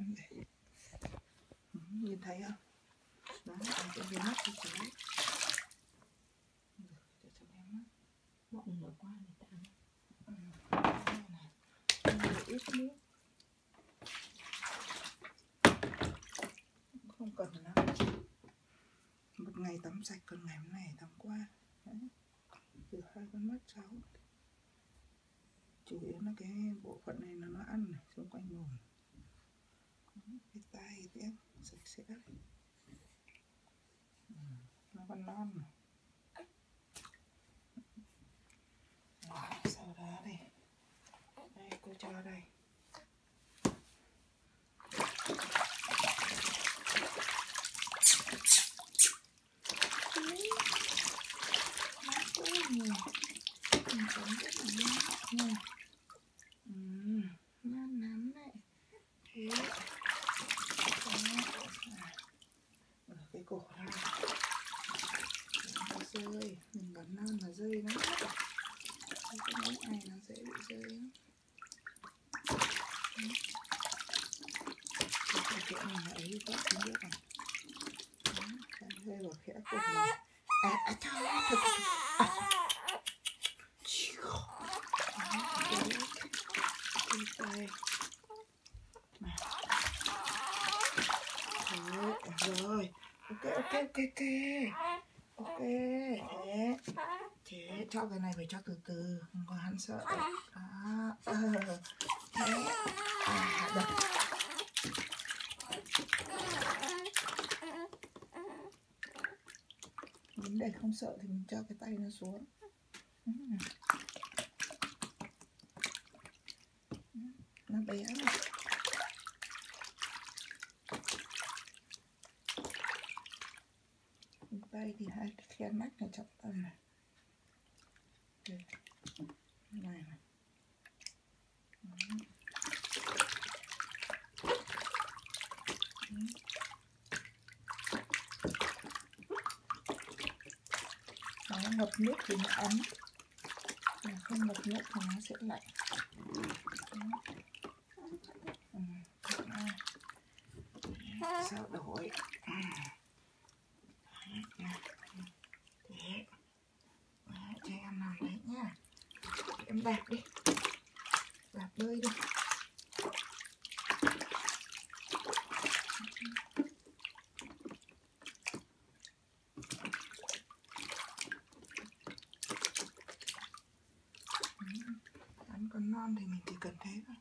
em này. Nhìn thấy không? Đó, anh sẽ về mắt cho cháu. Để cho em mắt. Bọng nữa qua người ta. Ít nước. Không cần lắm. Một ngày tắm sạch, còn ngày hôm nay tắm qua. Đấy. Từ 2 con mắt cháu. Chủ yếu là cái bộ phận này nó ăn này, xung quanh mồm. Cái tay tiếp sạch sẽ. Nó còn non này. Sau đó đây. Đây cô cho đây. Ngon lắm đấy. Thế ở cái cổ ra nó rơi, mình bắn non là rơi lắm. Cái mũi này nó dễ bị rơi lắm. Cái chuyện này là ấy có không biết này. Rơi vào khẽ cổ này. Thôi. Rồi, ok, thế cho cái này phải cho từ từ, không có hắn sợ đấy. Được. Vấn đề không sợ thì mình cho cái tay nó xuống. Nó bé này. Tay thì hai cái khe nách này trọng tâm này. Này này. Nó ngập nước thì nó ấm, mà không ngập nước thì nó sẽ lạnh. Sao đổi. Thế. Cho em nằm đấy nhá. Em đạp đi. Đạp bơi đi. Ăn con non thì mình chỉ cần thế thôi.